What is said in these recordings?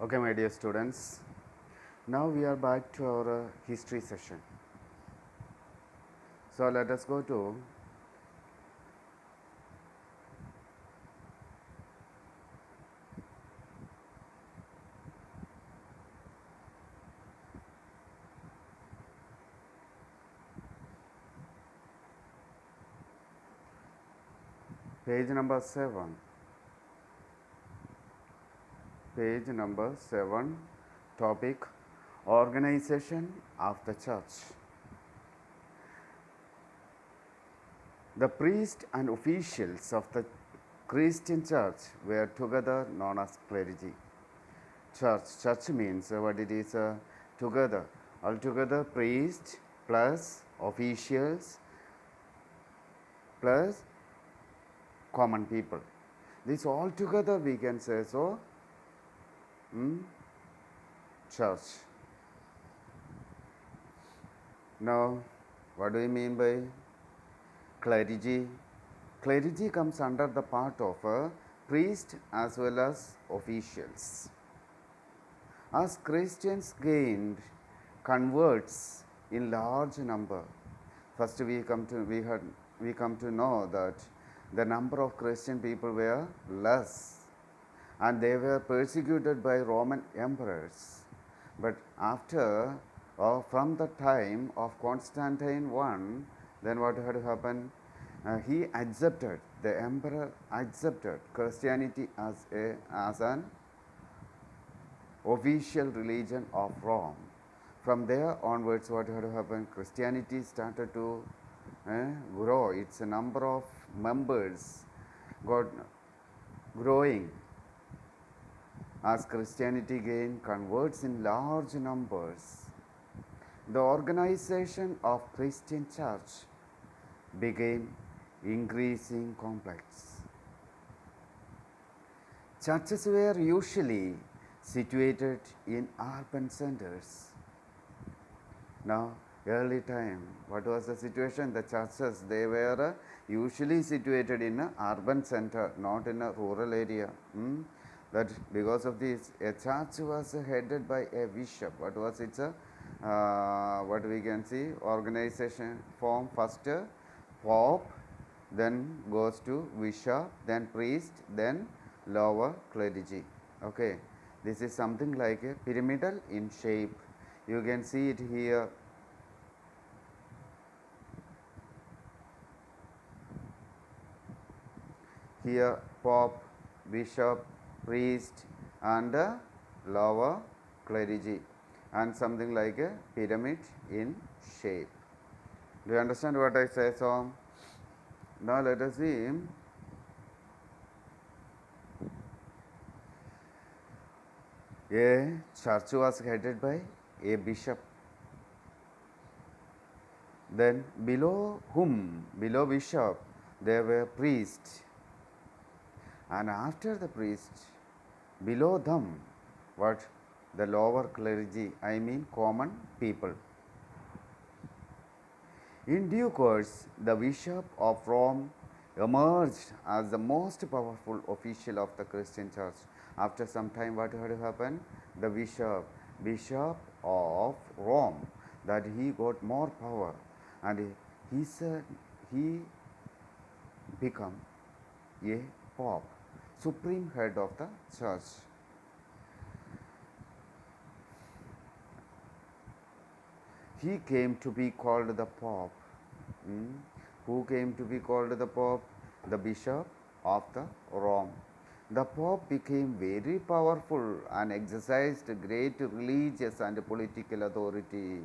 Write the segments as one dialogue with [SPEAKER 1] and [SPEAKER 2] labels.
[SPEAKER 1] Okay, my dear students, now we are back to our history session. So let us go to page number 7. Page number 7, topic Organization of the Church. The priests and officials of the Christian church were together known as clergy. Church means what it is together. Altogether, priests plus officials plus common people. This all together we can say so church. Now, what do we mean by clergy? Clergy comes under the part of a priest as well as officials. As Christians gained converts in large number, first we come to know that the number of Christian people were less and they were persecuted by Roman emperors. But after or from the time of Constantine I, then what had happened? He accepted, the emperor accepted Christianity as an official religion of Rome. From there onwards, what had happened? Christianity started to grow. Its number of members got growing as Christianity gained converts in large numbers. The organization of Christian church became increasing complex. Churches were usually situated in urban centers. Now, early time, what was the situation? The churches, they were usually situated in an urban center, not in a rural area. That because of this, a church was headed by a bishop. What was its what we can see? Organization form first pope, then goes to bishop, then priest, then lower clergy. Okay, this is something like a pyramidal in shape. You can see it here. Here, pope, bishop, priest, and lower clergy, and something like a pyramid in shape. Do you understand what I say? So, now let us see. A church was headed by a bishop. Then below bishop, there were priests. And after the priests, below them, what? The lower clergy, I mean common people. In due course, the Bishop of Rome emerged as the most powerful official of the Christian church. After some time, what had happened? The Bishop of Rome, that he got more power, and he became a pope, supreme head of the church. He came to be called the Pope. Who came to be called the Pope? The Bishop of the Rome. The Pope became very powerful and exercised great religious and political authority.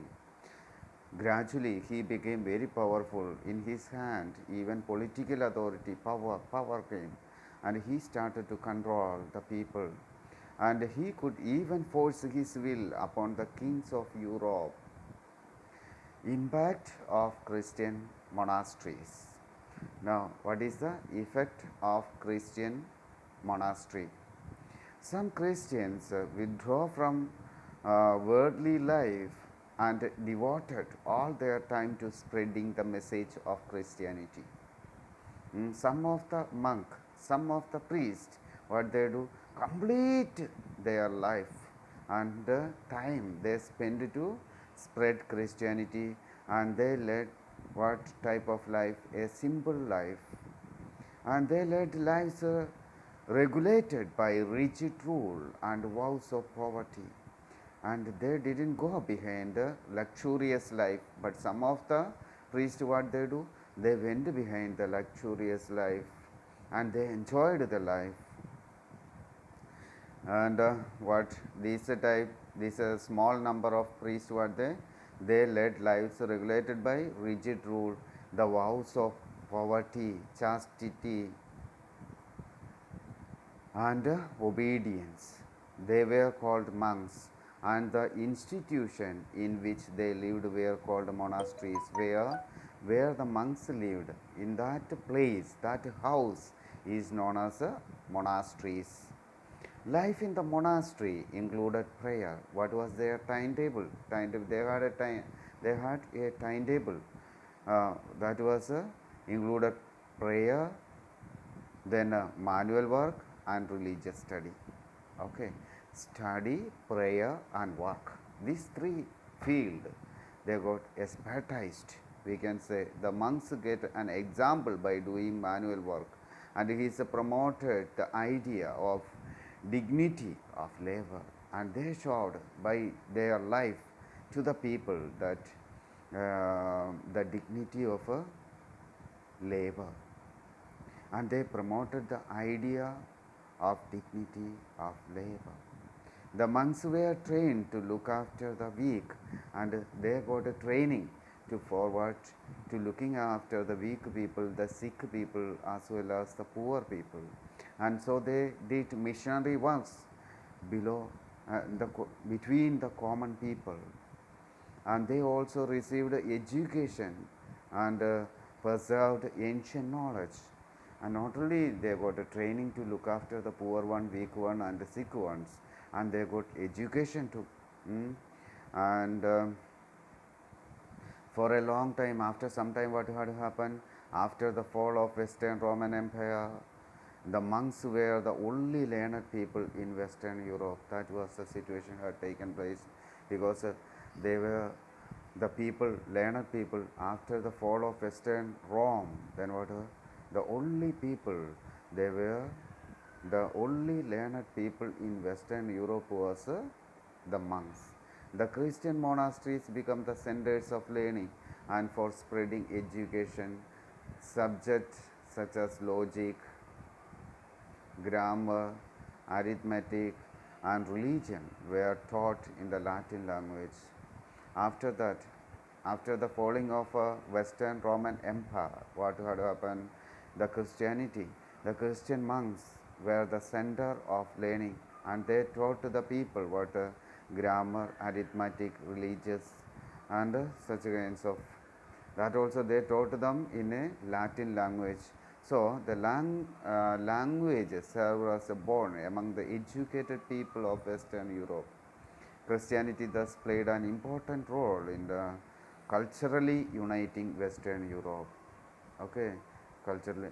[SPEAKER 1] Gradually, he became very powerful. In his hand, even political authority, power came, and he started to control the people. And he could even force his will upon the kings of Europe. Impact of Christian monasteries. Now, what is the effect of Christian monastery? Some Christians withdraw from worldly life and devoted all their time to spreading the message of Christianity. Some of the monk, some of the priest, what they do? Complete their life and the time they spent to spread Christianity, and they led what type of life? A simple life, and they led lives regulated by rigid rule and vows of poverty, and they didn't go behind the luxurious life. But some of the priests, what they do, they went behind the luxurious life and they enjoyed the life. And what these type, this small number of priests, what they led lives regulated by rigid rule, the vows of poverty, chastity, and obedience. They were called monks, and the institution in which they lived were called monasteries, where the monks lived. In that place, that house is known as monasteries. Life in the monastery included prayer. What was their timetable? Timetable. They had a time. They had a timetable. That was included prayer, then manual work and religious study. Okay, study, prayer, and work. These three field, they got expertised. We can say the monks get an example by doing manual work, and he is promoted the idea of dignity of labor, and they showed by their life to the people that the dignity of labor, and they promoted the idea of dignity of labor. The monks were trained to look after the weak, and they got a training to forward to looking after the weak people, the sick people, as well as the poor people. And so they did missionary works below between the common people, and they also received education and preserved ancient knowledge. And not only they got a training to look after the poor one, weak one, and the sick ones, and they got education too. And for a long time, after some time, what had happened? After the fall of Western Roman Empire, the monks were the only learned people in Western Europe. That was the situation had taken place, because they were the people, learned people, after the fall of Western Rome. Then what? The only people, they were the only learned people in Western Europe was the monks. The Christian monasteries become the centers of learning and for spreading education. Subjects such as logic, grammar, arithmetic, and religion were taught in the Latin language. After that, after the falling of Western Roman Empire, what had happened? The Christianity, the Christian monks were the center of learning, and they taught to the people what grammar, arithmetic, religious, and such kinds of. That also they taught them in a Latin language. So the languages serve as a bond among the educated people of Western Europe. Christianity thus played an important role in the culturally uniting Western Europe. Okay, culturally,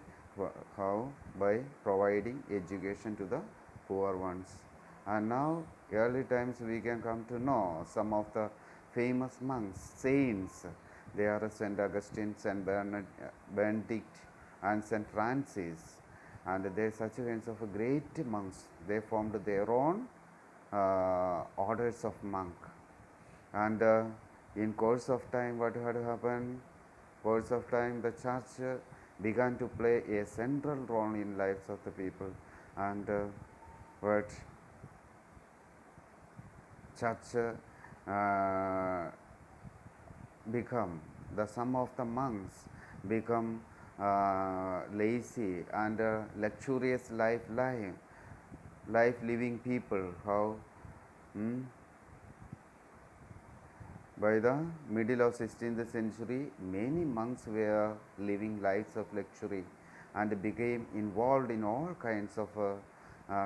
[SPEAKER 1] how? By providing education to the poor ones. And now, early times, we can come to know some of the famous monks, saints. They are Saint Augustine, Saint Benedict, and Saint Francis. And they are such kinds of great monks. They formed their own orders of monk. And in course of time, what had happened? Course of time, the church began to play a central role in lives of the people, and what church become, the some of the monks become lazy and luxurious life living people. How? By the middle of 16th century, many monks were living lives of luxury and became involved in all kinds of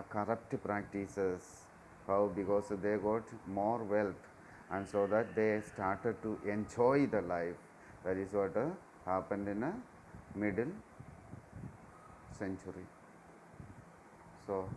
[SPEAKER 1] corrupt practices. How? Because they got more wealth, and so that they started to enjoy the life. That is what happened in a middle century. So